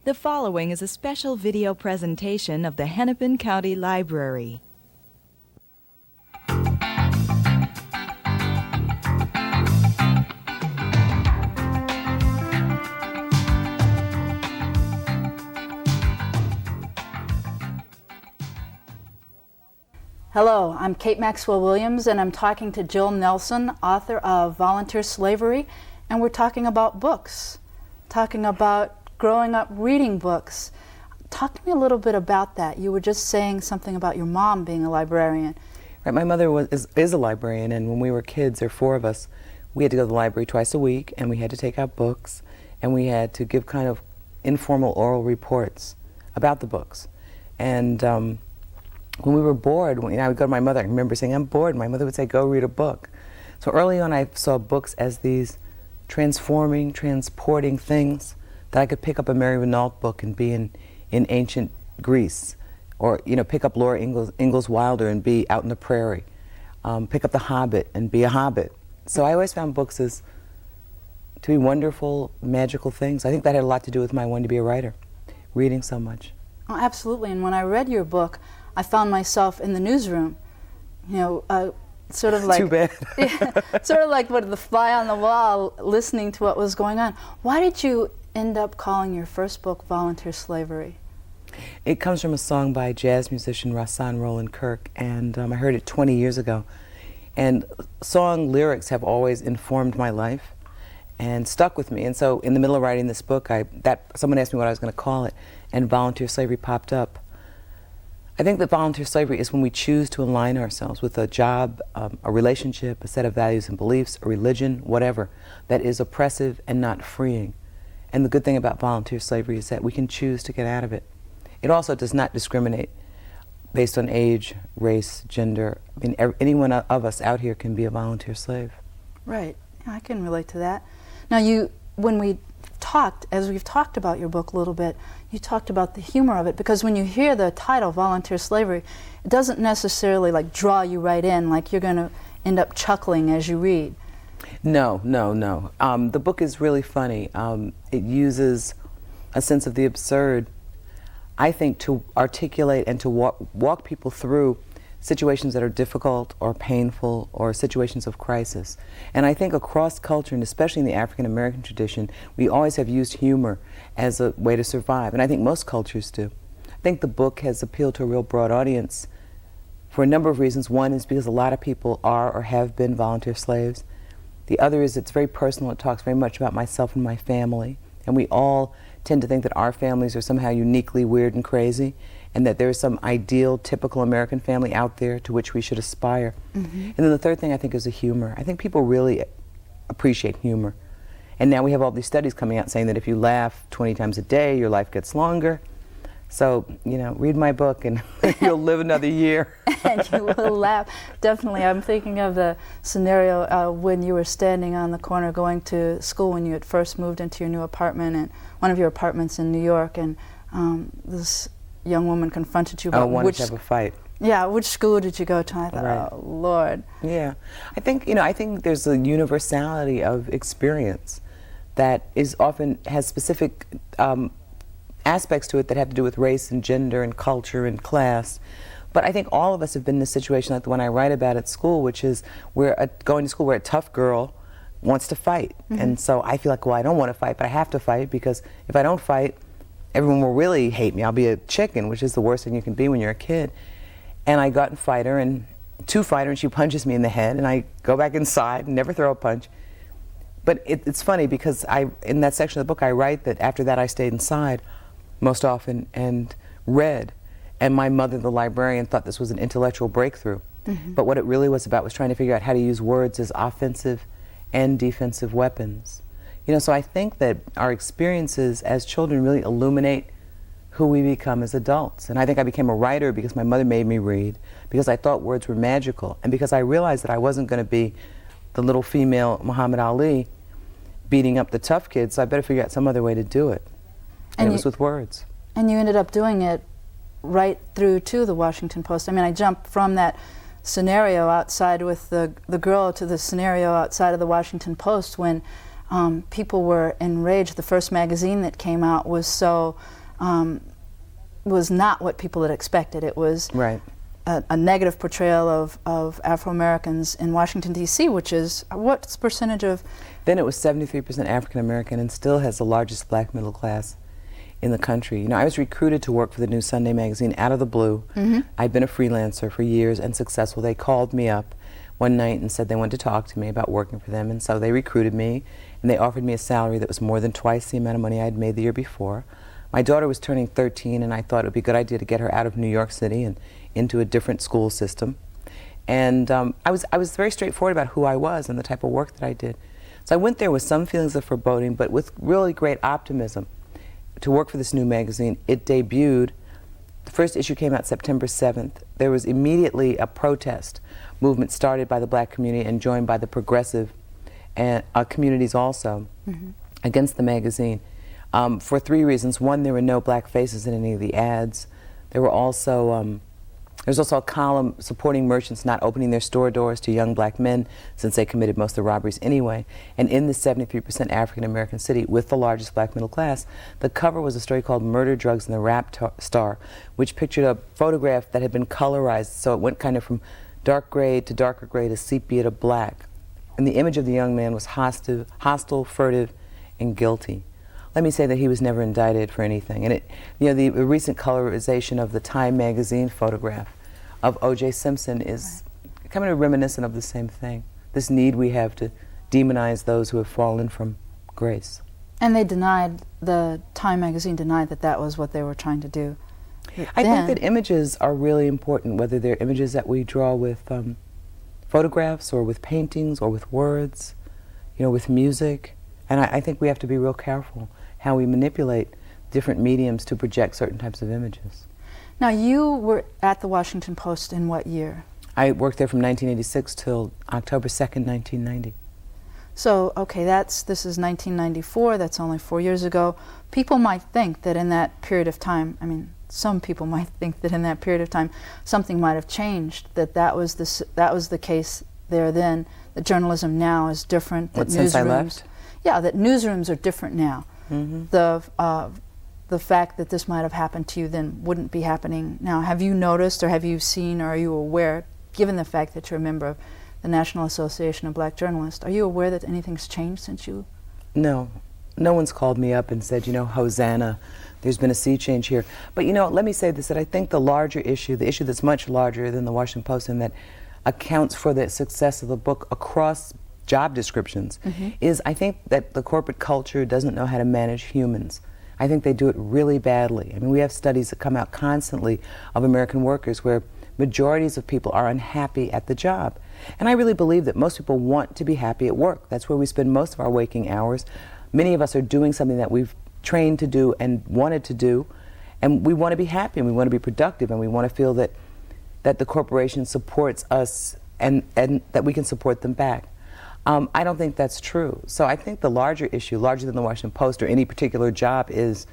The following is a special video presentation of the Hennepin County Library. Hello, I'm Kate Maxwell Williams, and I'm talking to Jill Nelson, author of Volunteer Slavery, and we're talking about books, talking about growing up reading books. Talk to me a little bit about that. You were just saying something about your mom being a librarian. Right, my mother is a librarian, and when we were kids, there were four of us, we had to go to the library twice a week, and we had to take out books, and we had to give kind of informal oral reports about the books. And when we were bored, I would go to my mother. I remember saying, I'm bored. My mother would say, go read a book. So early on, I saw books as these transforming, transporting things that I could pick up a Mary Renault book and be in ancient Greece, or pick up Laura Ingalls Wilder and be out in the prairie, pick up The Hobbit and be a hobbit. So I always found books as to be wonderful, magical things. I think that had a lot to do with my wanting to be a writer, reading so much. Oh, absolutely. And when I read your book, I found myself in the newsroom, sort of like Too bad. Yeah, sort of like with the fly on the wall, listening to what was going on. Why did you end up calling your first book Volunteer Slavery? It comes from a song by jazz musician Rahsaan Roland Kirk, and I heard it 20 years ago. And song lyrics have always informed my life and stuck with me. And so in the middle of writing this book, someone asked me what I was going to call it, and Volunteer Slavery popped up. I think that volunteer slavery is when we choose to align ourselves with a job, a relationship, a set of values and beliefs, a religion, whatever, that is oppressive and not freeing. And the good thing about volunteer slavery is that we can choose to get out of it. It also does not discriminate based on age, race, gender. I mean, any one of us out here can be a volunteer slave. Right. Yeah, I can relate to that. Now, when we talked, as we've talked about your book a little bit, you talked about the humor of it, because when you hear the title, Volunteer Slavery, it doesn't necessarily draw you right in, like you're going to end up chuckling as you read. No. The book is really funny. It uses a sense of the absurd, I think, to articulate and to walk people through situations that are difficult or painful or situations of crisis. And I think across culture, and especially in the African American tradition, we always have used humor as a way to survive. And I think most cultures do. I think the book has appealed to a real broad audience for a number of reasons. One is because a lot of people are or have been volunteer slaves. The other is it's very personal. It talks very much about myself and my family. And we all tend to think that our families are somehow uniquely weird and crazy, and that there's some ideal, typical American family out there to which we should aspire. Mm-hmm. And then the third thing I think is the humor. I think people really appreciate humor. And now we have all these studies coming out saying that if you laugh 20 times a day, your life gets longer. So, read my book and you'll live another year. And you will laugh. Definitely. I'm thinking of the scenario when you were standing on the corner going to school when you had first moved into your new apartment, and one of your apartments in New York, and this young woman confronted you about wanted to have a fight. Yeah, which school did you go to? And I thought, right. Oh, Lord. Yeah. I think there's a universality of experience that is often has specific aspects to it that have to do with race and gender and culture and class. But I think all of us have been in a situation like the one I write about at school, which is going to school where a tough girl wants to fight. Mm-hmm. And so I feel like, well, I don't want to fight, but I have to fight, because if I don't fight, everyone will really hate me. I'll be a chicken, which is the worst thing you can be when you're a kid. And I got to fight her, and she punches me in the head, and I go back inside and never throw a punch. But it's funny, because in that section of the book I write that after that I stayed inside most often and read. And my mother, the librarian, thought this was an intellectual breakthrough. Mm-hmm. But what it really was about was trying to figure out how to use words as offensive and defensive weapons. So I think that our experiences as children really illuminate who we become as adults. And I think I became a writer because my mother made me read, because I thought words were magical, and because I realized that I wasn't going to be the little female Muhammad Ali beating up the tough kids, so I better figure out some other way to do it. And it was with words. And you ended up doing it right through to the Washington Post. I mean, I jumped from that scenario outside with the girl to the scenario outside of the Washington Post when people were enraged. The first magazine that came out was so was not what people had expected. It was Right. a negative portrayal of Afro-Americans in Washington, D.C., which is, what's the percentage of? Then it was 73% African American and still has the largest black middle class in the country. You know, I was recruited to work for the New Sunday magazine out of the blue. I'd been a freelancer for years and successful. They called me up one night and said they wanted to talk to me about working for them, and so they recruited me and they offered me a salary that was more than twice the amount of money I'd made the year before. My daughter was turning 13 and I thought it would be a good idea to get her out of New York City and into a different school system. And I was very straightforward about who I was and the type of work that I did. So I went there with some feelings of foreboding, but with really great optimism to work for this new magazine. It debuted. The first issue came out September 7th. There was immediately a protest movement started by the black community and joined by the progressive and communities also against the magazine for three reasons. One, there were no black faces in any of the ads. There were also there was also a column supporting merchants not opening their store doors to young black men since they committed most of the robberies anyway. And in the 73% African American city with the largest black middle class, the cover was a story called Murder, Drugs, and the Rap Star, which pictured a photograph that had been colorized, so it went kind of from dark gray to darker gray to sepia to black. And the image of the young man was hostile, furtive, and guilty. Let me say that he was never indicted for anything. And the recent colorization of the Time magazine photograph of O.J. Simpson is kind of reminiscent of the same thing. This need we have to demonize those who have fallen from grace. And they denied, the Time magazine denied that that was what they were trying to do. I think that images are really important, whether they're images that we draw with photographs or with paintings or with words, with music. And I think we have to be real careful how we manipulate different mediums to project certain types of images. Now, you were at the Washington Post in what year? I worked there from 1986 till October 2nd, 1990. So, okay, this is 1994, that's only 4 years ago. People might think that in that period of time, some people might think that in that period of time something might have changed, that was the case there then, that journalism now is different, that since I left? Yeah, that newsrooms are different now. The fact that this might have happened to you then wouldn't be happening now. Have you noticed, or have you seen, or are you aware, given the fact that you're a member of the National Association of Black Journalists, are you aware that anything's changed since you? No. No one's called me up and said, Hosanna, there's been a sea change here. But let me say this, that I think the larger issue, the issue that's much larger than the Washington Post and that accounts for the success of the book across job descriptions, is I think that the corporate culture doesn't know how to manage humans. I think they do it really badly. We have studies that come out constantly of American workers where majorities of people are unhappy at the job. And I really believe that most people want to be happy at work. That's where we spend most of our waking hours. Many of us are doing something that we've trained to do and wanted to do, and we want to be happy and we want to be productive and we want to feel that the corporation supports us and that we can support them back. I don't think that's true. So I think the larger issue, larger than the Washington Post or any particular job, is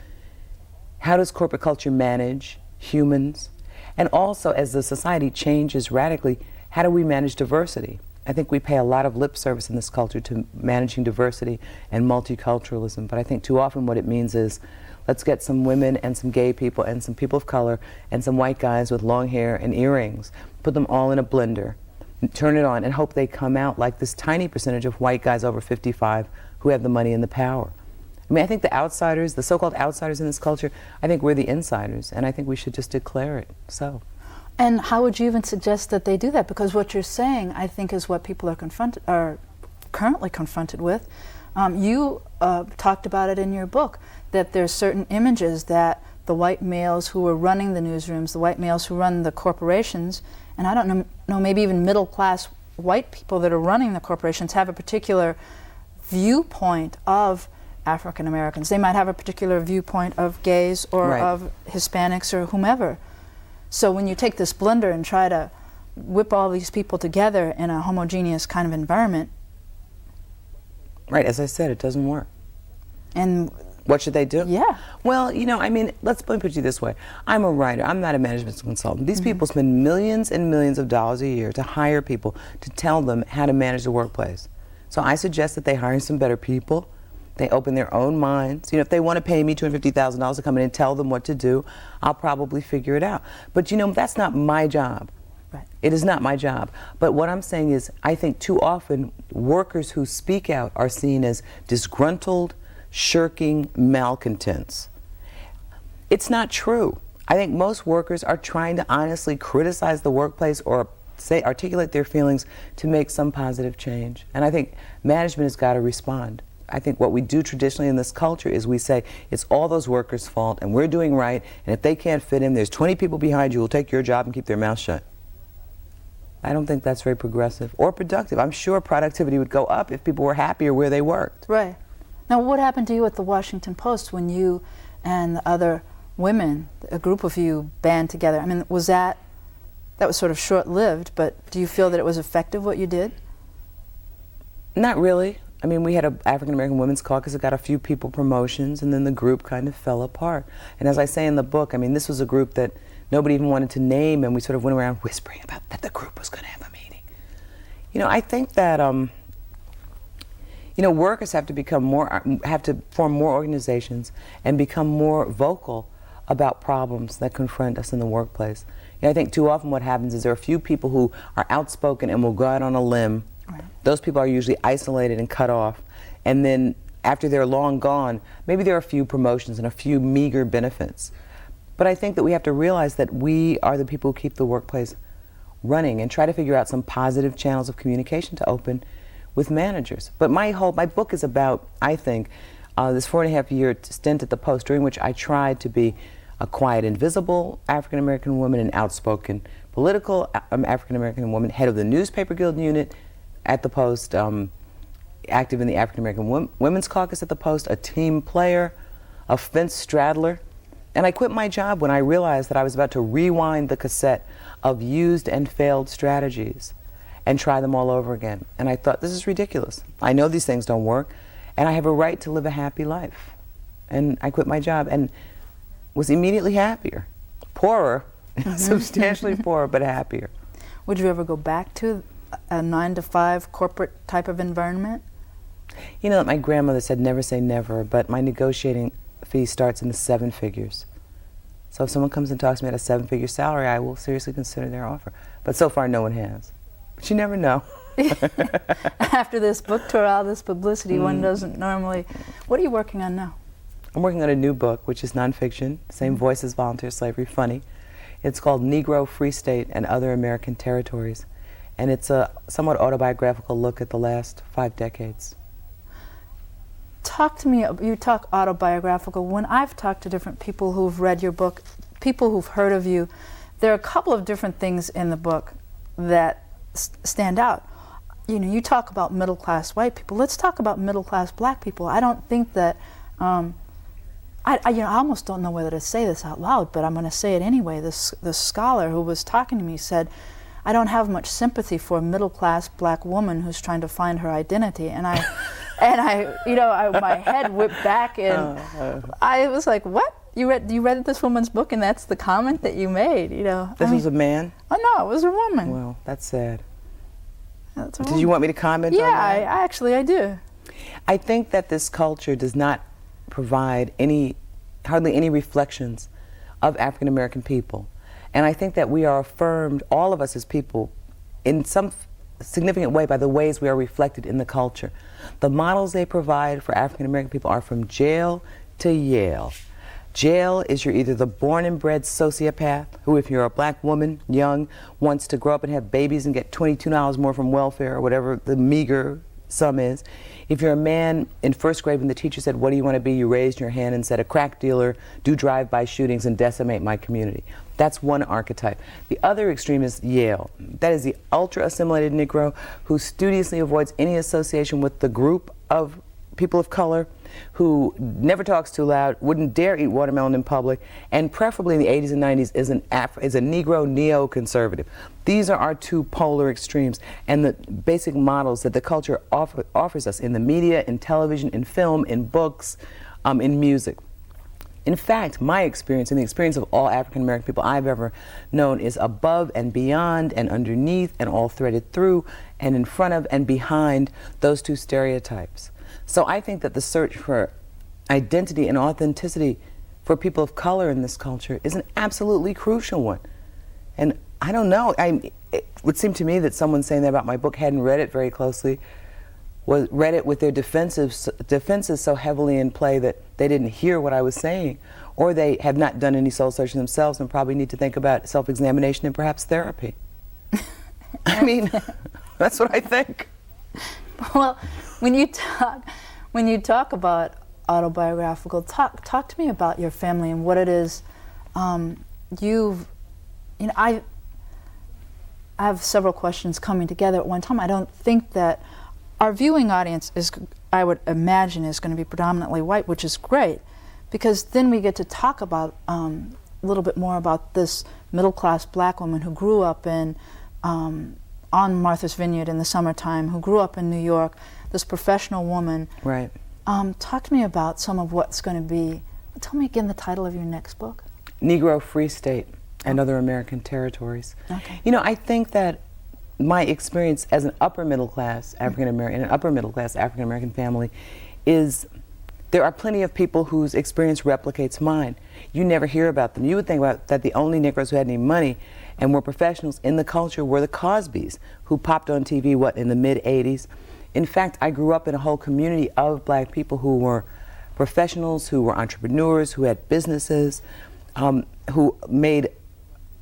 how does corporate culture manage humans? And also, as the society changes radically, how do we manage diversity? I think we pay a lot of lip service in this culture to managing diversity and multiculturalism, but I think too often what it means is let's get some women and some gay people and some people of color and some white guys with long hair and earrings, put them all in a blender, turn it on, and hope they come out like this tiny percentage of white guys over 55 who have the money and the power. I think the outsiders, the so-called outsiders in this culture, I think we're the insiders, and I think we should just declare it so. And how would you even suggest that they do that? Because what you're saying, I think, is what people are currently confronted with. You talked about it in your book, that there's certain images that the white males who are running the newsrooms, the white males who run the corporations, and I don't know, maybe even middle-class white people that are running the corporations have a particular viewpoint of African Americans. They might have a particular viewpoint of gays or of Hispanics or whomever. So when you take this blender and try to whip all these people together in a homogeneous kind of environment. Right, as I said, it doesn't work. And what should they do? Yeah. Well, let's put it this way. I'm a writer. I'm not a management consultant. These people spend millions and millions of dollars a year to hire people to tell them how to manage the workplace. So I suggest that they hire some better people They open their own minds. You know, if they want to pay me $250,000 to come in and tell them what to do, I'll probably figure it out. But you know, that's not my job. Right. It is not my job. But what I'm saying is, I think too often workers who speak out are seen as disgruntled, shirking malcontents. It's not true. I think most workers are trying to honestly criticize the workplace or articulate their feelings to make some positive change. And I think management has got to respond. I think what we do traditionally in this culture is we say it's all those workers' fault and we're doing right, and if they can't fit in, there's 20 people behind you who'll take your job and keep their mouth shut. I don't think that's very progressive or productive. I'm sure productivity would go up if people were happier where they worked. Right. Now, what happened to you at the Washington Post when you and the other women, a group of you, band together? I mean, that was sort of short-lived, but do you feel that it was effective, what you did? Not really. I mean, we had an African American Women's Caucus that got a few people promotions, and then the group kind of fell apart. And as I say in the book, I mean, this was a group that nobody even wanted to name, and we sort of went around whispering about that the group was going to have a meeting. You know, I think that, you know, workers have to form more organizations and become more vocal about problems that confront us in the workplace. You know, I think too often what happens is there are a few people who are outspoken and will go out on a limb. Right. Those people are usually isolated and cut off. And then after they're long gone, maybe there are a few promotions and a few meager benefits. But I think that we have to realize that we are the people who keep the workplace running and try to figure out some positive channels of communication to open with managers. But my book is about, I think, this 4.5-year stint at the Post, during which I tried to be a quiet, invisible African American woman, an outspoken political African American woman, head of the Newspaper Guild unit at the Post, active in the African American Women's Caucus at the Post, a team player, a fence straddler. And I quit my job when I realized that I was about to rewind the cassette of used and failed strategies and try them all over again. And I thought, this is ridiculous. I know these things don't work, and I have a right to live a happy life. And I quit my job and was immediately happier. Poorer, substantially poorer, but happier. Would you ever go back to a 9-to-5 corporate type of environment? You know, my grandmother said never say never, but my negotiating fee starts in the 7 figures. So if someone comes and talks to me at a 7-figure salary, I will seriously consider their offer. But so far, no one has. But you never know. After this book tour, all this publicity, one doesn't normally... What are you working on now? I'm working on a new book, which is nonfiction, same voice as Volunteer Slavery, funny. It's called Negro, Free State, and Other American Territories. And it's a somewhat autobiographical look at the last 5 decades. Talk to me, you talk autobiographical. When I've talked to different people who've read your book, people who've heard of you, there are a couple of different things in the book that stand out. You know, you talk about middle-class white people. Let's talk about middle-class black people. I don't think that, I almost don't know whether to say this out loud, but I'm going to say it anyway. This scholar who was talking to me said, I don't have much sympathy for a middle-class black woman who's trying to find her identity. And my head whipped back, and I was like, "What? You read this woman's book, and that's the comment that you made?" You know. This was a man? Oh no, it was a woman. Well, that's sad. That's a Did woman. you want me to comment on that? I do. I think that this culture does not provide hardly any reflections of African American people. And I think that we are affirmed, all of us as people, in some significant way by the ways we are reflected in the culture. The models they provide for African American people are from jail to Yale. Jail is you're either the born and bred sociopath who, if you're a black woman, young, wants to grow up and have babies and get $22 more from welfare or whatever the meager sum is. If you're a man in first grade when the teacher said, what do you want to be? You raised your hand and said, a crack dealer, do drive-by shootings and decimate my community. That's one archetype. The other extreme is Yale. That is the ultra-assimilated Negro who studiously avoids any association with the group of people of color, who never talks too loud, wouldn't dare eat watermelon in public, and preferably in the 80s and 90s is a Negro neoconservative. These are our two polar extremes, and the basic models that the culture offers us in the media, in television, in film, in books, in music. In fact, my experience and the experience of all African American people I've ever known is above and beyond and underneath and all threaded through and in front of and behind those two stereotypes. So I think that the search for identity and authenticity for people of color in this culture is an absolutely crucial one. And I don't know, it would seem to me that someone saying that about my book hadn't read it very closely, read it with their defenses so heavily in play that they didn't hear what I was saying, or they have not done any soul searching themselves and probably need to think about self-examination and perhaps therapy. I mean, that's what I think. Well, when you talk about autobiographical, talk to me about your family and what it is I have several questions coming together at one time. I don't think that our viewing audience is, I would imagine, is going to be predominantly white, which is great, because then we get to talk about a little bit more about this middle-class black woman who grew up in on Martha's Vineyard in the summertime, who grew up in New York, this professional woman. Right. Talk to me about some of what's going to be. Tell me again the title of your next book. Negro Free State and Other American Territories. Okay. You know, I think that my experience as an upper middle class African American, an upper middle class African American family, is there are plenty of people whose experience replicates mine. You never hear about them. You would think about that the only Negroes who had any money and were professionals in the culture were the Cosbys, who popped on TV, in the mid-'80s. In fact, I grew up in a whole community of black people who were professionals, who were entrepreneurs, who had businesses, who made,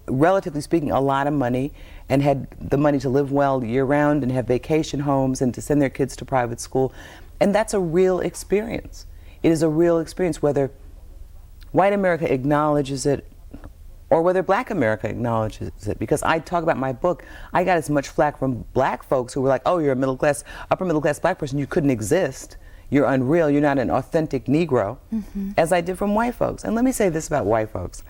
relatively speaking, a lot of money and had the money to live well year-round and have vacation homes and to send their kids to private school. And that's a real experience. It is a real experience, whether white America acknowledges it or whether black America acknowledges it. Because I talk about my book, I got as much flack from black folks who were like, oh, you're a middle class, upper middle class black person, you couldn't exist, you're unreal, you're not an authentic Negro, as I did from white folks. And let me say this about white folks.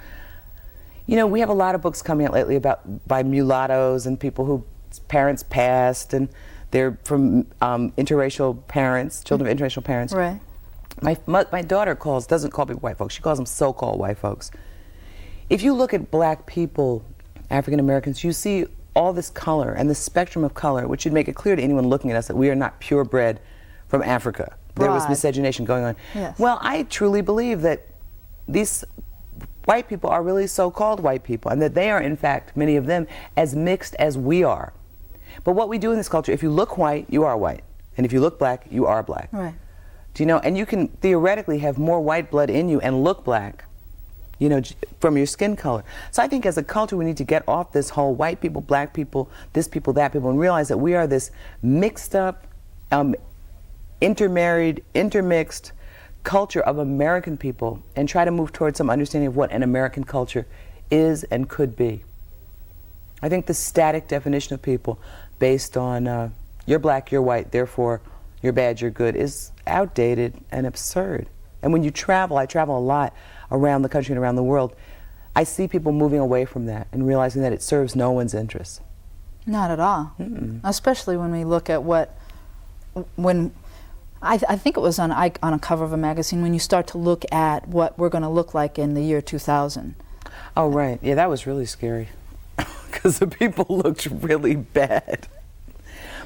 You know, we have a lot of books coming out lately by mulattoes and people whose parents passed and they're from interracial parents, children of interracial parents. Right. My daughter doesn't call people white folks, she calls them so-called white folks. If you look at black people, African Americans, you see all this color and the spectrum of color, which should make it clear to anyone looking at us that we are not purebred from Africa. There was miscegenation going on. Yes. Well, I truly believe that these white people are really so-called white people, and that they are, in fact, many of them, as mixed as we are. But what we do in this culture, if you look white, you are white. And if you look black, you are black. Right. Do you know? And you can theoretically have more white blood in you and look black, you know, from your skin color. So I think as a culture, we need to get off this whole white people, black people, this people, that people, and realize that we are this mixed up, intermarried, intermixed culture of American people, and try to move towards some understanding of what an American culture is and could be. I think the static definition of people based on you're black, you're white, therefore you're bad, you're good, is outdated and absurd. And when you travel, I travel a lot around the country and around the world, I see people moving away from that and realizing that it serves no one's interests. Not at all. Especially when we look at I think it was on a cover of a magazine, when you start to look at what we're going to look like in the year 2000. Oh, right. Yeah, that was really scary because the people looked really bad.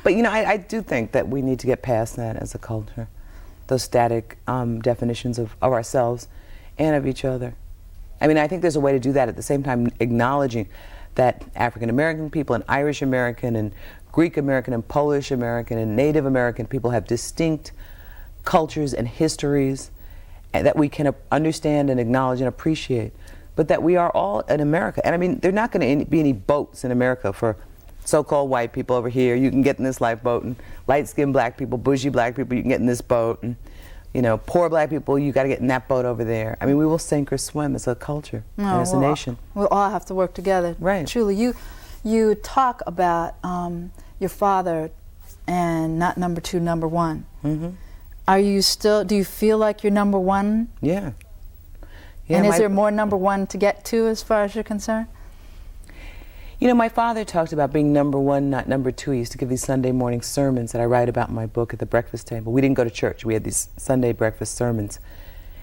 But, you know, I do think that we need to get past that as a culture, those static definitions of ourselves and of each other. I mean, I think there's a way to do that at the same time acknowledging that African American people and Irish American and Greek American and Polish American and Native American people have distinct cultures and histories that we can understand and acknowledge and appreciate, but that we are all in America. And I mean, there are not going to be any boats in America for so-called white people over here. You can get in this lifeboat, and light-skinned black people, bougie black people, you can get in this boat, and you know, poor black people, you got to get in that boat over there. I mean, we will sink or swim as a culture and as a nation. We'll all have to work together. Right. Truly, you talk about your father and not number two, number one. Are you still? Do you feel like you're number one? Yeah. And is there more number one to get to, as far as you're concerned? You know, my father talked about being number one, not number two. He used to give these Sunday morning sermons that I write about in my book at the breakfast table. We didn't go to church. We had these Sunday breakfast sermons.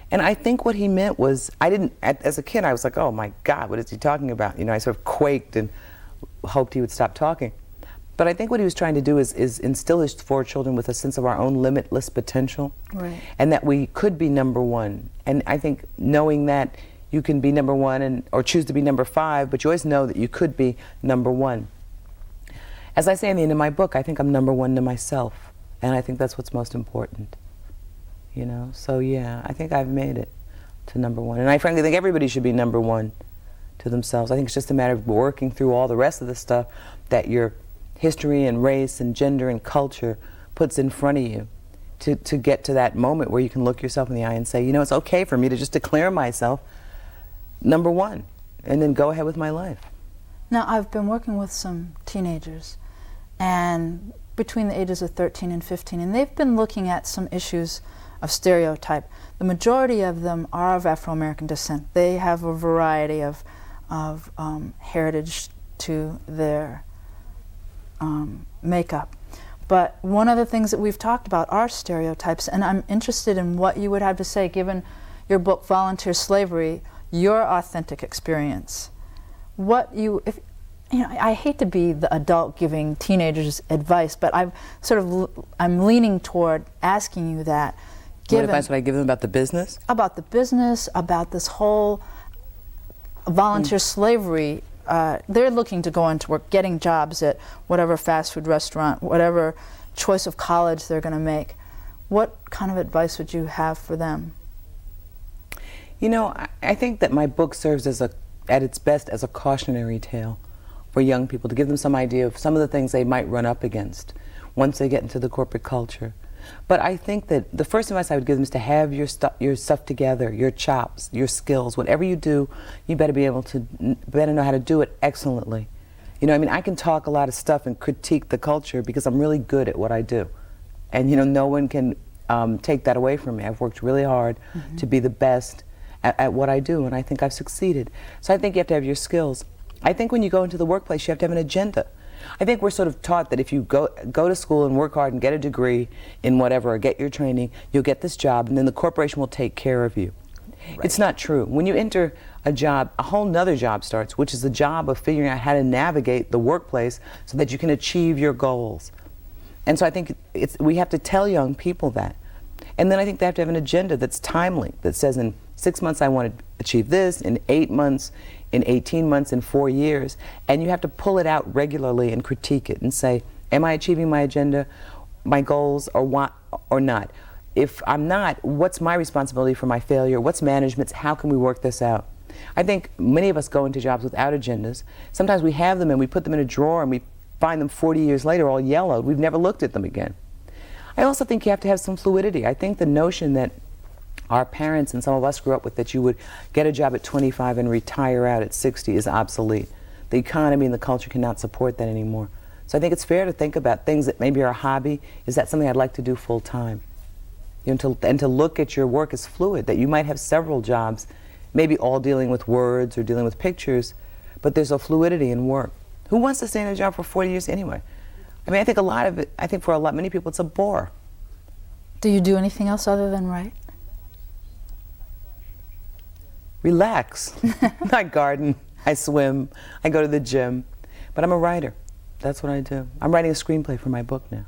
And I think what he meant was, as a kid, I was like, oh my God, what is he talking about? You know, I sort of quaked and hoped he would stop talking. But I think what he was trying to do is instill his 4 children with a sense of our own limitless potential, Right. and that we could be number 1. And I think knowing that you can be number 1 or choose to be number 5, but you always know that you could be number 1. As I say in the end of my book, I think I'm number 1 to myself, and I think that's what's most important. You know, so yeah, I think I've made it to number 1, and I frankly think everybody should be number 1 to themselves. I think it's just a matter of working through all the rest of the stuff that your history and race and gender and culture puts in front of you to get to that moment where you can look yourself in the eye and say, you know, it's okay for me to just declare myself number 1 and then go ahead with my life. Now, I've been working with some teenagers, and between the ages of 13 and 15, and they've been looking at some issues of stereotype. The majority of them are of Afro-American descent. They have a variety of heritage to their makeup. But one of the things that we've talked about are stereotypes, and I'm interested in what you would have to say, given your book, Volunteer Slavery, your authentic experience. What you, if, you know, I hate to be the adult giving teenagers advice, but I'm leaning toward asking you that. What advice would I give them about the business? About the business, about this whole volunteer slavery. They're looking to go into work, getting jobs at whatever fast food restaurant, whatever choice of college they're going to make. What kind of advice would you have for them? You know, I think that my book serves as at its best as a cautionary tale for young people, to give them some idea of some of the things they might run up against once they get into the corporate culture. But I think that the first advice I would give them is to have your stuff together, your chops, your skills. Whatever you do, you better know how to do it excellently. You know, I mean, I can talk a lot of stuff and critique the culture because I'm really good at what I do. And, you know, no one can take that away from me. I've worked really hard to be the best at what I do, and I think I've succeeded. So I think you have to have your skills. I think when you go into the workplace, you have to have an agenda. I think we're sort of taught that if you go to school and work hard and get a degree in whatever, or get your training, you'll get this job, and then the corporation will take care of you. Right. It's not true. When you enter a job, a whole nother job starts, which is the job of figuring out how to navigate the workplace so that you can achieve your goals. And so I think we have to tell young people that. And then I think they have to have an agenda that's timely, that says in 6 months I want to achieve this, in 8 months, in 18 months, in 4 years. And you have to pull it out regularly and critique it and say, am I achieving my agenda, my goals, or not? If I'm not, what's my responsibility for my failure? What's management's? How can we work this out? I think many of us go into jobs without agendas. Sometimes we have them and we put them in a drawer and we find them 40 years later all yellowed. We've never looked at them again. I also think you have to have some fluidity. I think the notion that our parents and some of us grew up with, that you would get a job at 25 and retire out at 60, is obsolete. The economy and the culture cannot support that anymore. So I think it's fair to think about things that maybe are a hobby. Is that something I'd like to do full time? You know, and to look at your work as fluid, that you might have several jobs, maybe all dealing with words or dealing with pictures, but there's a fluidity in work. Who wants to stay in a job for 40 years anyway? I mean, I think a lot of it, I think for many people, it's a bore. Do you do anything else other than write? Relax. I garden, I swim, I go to the gym, but I'm a writer. That's what I do. I'm writing a screenplay for my book now.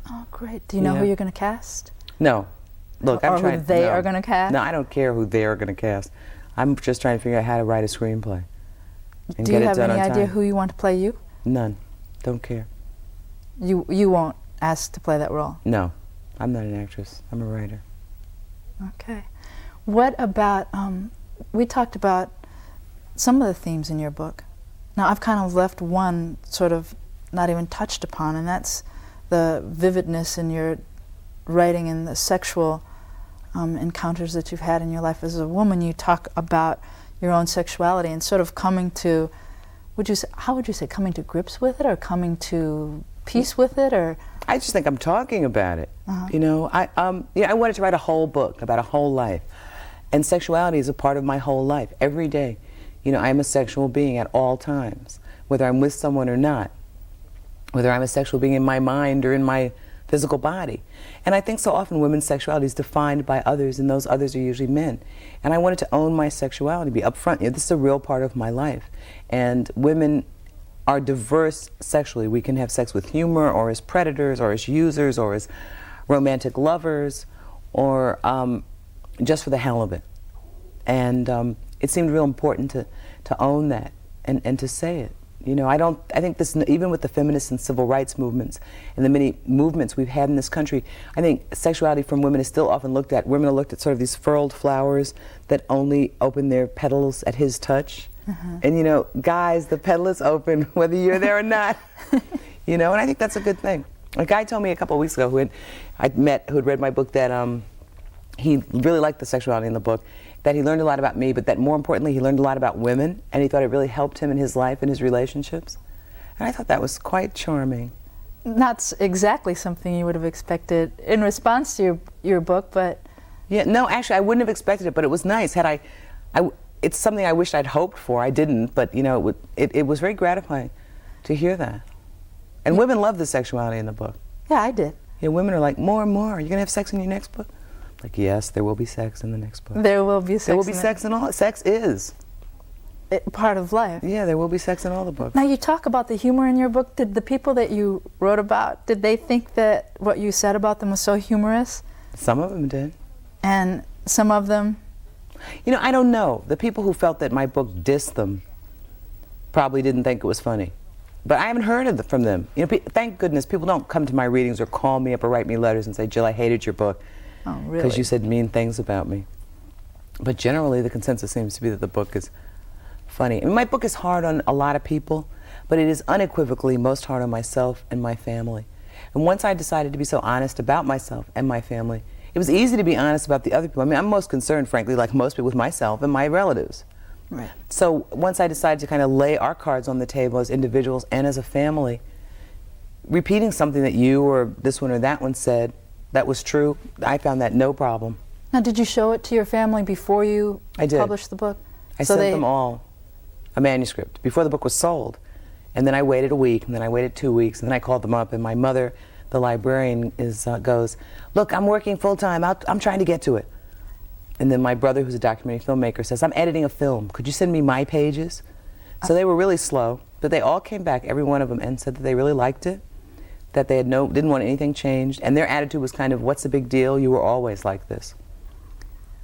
Oh, great. Do you know who you're going to cast? No. Look, I'm trying. Or who they are going to cast? No, I don't care who they are going to cast. I'm just trying to figure out how to write a screenplay. And Do get you it have done any on idea time. who you want to play you? None. Don't care. You won't ask to play that role? No. I'm not an actress. I'm a writer. Okay. What about, we talked about some of the themes in your book. Now, I've kind of left one sort of not even touched upon, and that's the vividness in your writing and the sexual encounters that you've had in your life. As a woman, you talk about your own sexuality and sort of coming to, how would you say, coming to grips with it, or coming to peace with it, or? I just think I'm talking about it. You know, I wanted to write a whole book about a whole life, and sexuality is a part of my whole life. Every day, you know, I am a sexual being at all times, whether I'm with someone or not, whether I'm a sexual being in my mind or in my physical body. And I think so often women's sexuality is defined by others, and those others are usually men. And I wanted to own my sexuality, be upfront. You know, this is a real part of my life, and women are diverse sexually. We can have sex with humor, or as predators, or as users, or as romantic lovers, or just for the hell of it. And it seemed real important to own that and to say it. You know, I think this, even with the feminist and civil rights movements and the many movements we've had in this country, I think sexuality from women is still often looked at. Women are looked at sort of these furled flowers that only open their petals at his touch. And you know, guys, the petal is open whether you're there or not. You know, and I think that's a good thing. A guy told me a couple of weeks ago who I'd met, who had read my book, that he really liked the sexuality in the book, that he learned a lot about me, but that more importantly, he learned a lot about women, and he thought it really helped him in his life and his relationships. And I thought that was quite charming. Not exactly something you would have expected in response to your book, but... Yeah, no, actually, I wouldn't have expected it, but it was nice. It's something I wished I'd hoped for. I didn't, but you know, it was very gratifying to hear that. And women love the sexuality in the book. Yeah, I did. Yeah, women are like, more and more. Are you going to have sex in your next book? Like, yes, there will be sex in the next book. There will be sex. There will be sex in all. Sex is part of life. Yeah, there will be sex in all the books. Now, you talk about the humor in your book. Did the people that you wrote about, did they think that what you said about them was so humorous? Some of them did. And some of them? You know, I don't know. The people who felt that my book dissed them probably didn't think it was funny. But I haven't heard from them. You know, thank goodness people don't come to my readings or call me up or write me letters and say, Jill, I hated your book. Oh, really? Because you said mean things about me. But generally, the consensus seems to be that the book is funny. I mean, my book is hard on a lot of people, but it is unequivocally most hard on myself and my family. And once I decided to be so honest about myself and my family, it was easy to be honest about the other people. I mean, I'm most concerned, frankly, like most people, with myself and my relatives. Right. So once I decided to kind of lay our cards on the table as individuals and as a family, repeating something that you or this one or that one said that was true, I found that no problem. Now, did you show it to your family before you published the book? I sent them all a manuscript before the book was sold. And then I waited a week, and then I waited 2 weeks, and then I called them up, and my mother, the librarian, goes, look, I'm working full-time, I'm trying to get to it. And then my brother, who's a documentary filmmaker, says, I'm editing a film. Could you send me my pages? So they were really slow, but they all came back, every one of them, and said that they really liked it, that they didn't want anything changed, and their attitude was kind of, what's the big deal? You were always like this.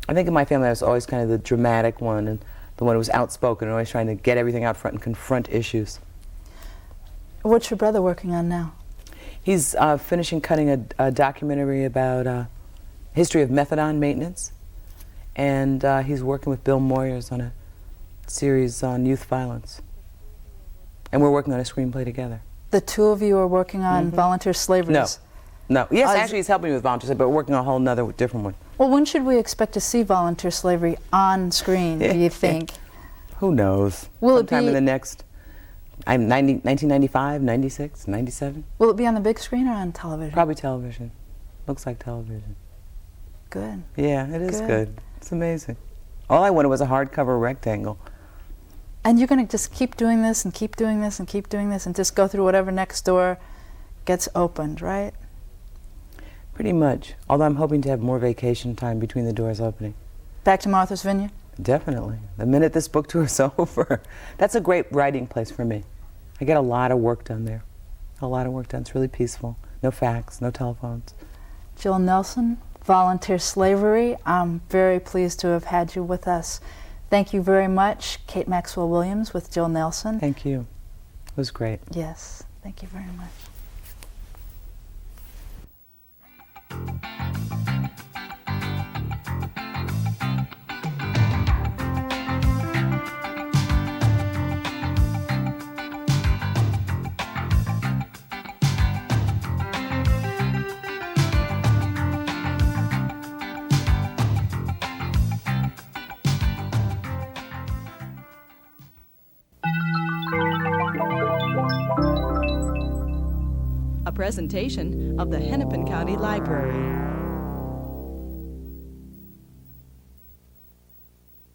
I think in my family I was always kind of the dramatic one, and the one who was outspoken and always trying to get everything out front and confront issues. What's your brother working on now? He's finishing cutting a documentary about history of methadone maintenance, and he's working with Bill Moyers on a series on youth violence. And we're working on a screenplay together. The two of you are working on volunteer slavery? No. Yes, actually he's helping me with volunteer slavery, but we're working on a whole nother different one. Well, when should we expect to see volunteer slavery on screen, do you think? Who knows? Will Sometime it be in the next, 1995, 96, 97? Will it be on the big screen or on television? Probably television. Looks like television. Good. Yeah, it is good. It's amazing. All I wanted was a hardcover rectangle. And you're going to just keep doing this and keep doing this and keep doing this and just go through whatever next door gets opened, right? Pretty much. Although I'm hoping to have more vacation time between the doors opening. Back to Martha's Vineyard? Definitely. The minute this book tour is over. That's a great writing place for me. I get a lot of work done there. A lot of work done. It's really peaceful. No fax, no telephones. Jill Nelson, Volunteer Slavery. I'm very pleased to have had you with us. Thank you very much. Kate Maxwell Williams with Jill Nelson. Thank you. It was great. Yes. Thank you very much. A presentation of the Hennepin County Library.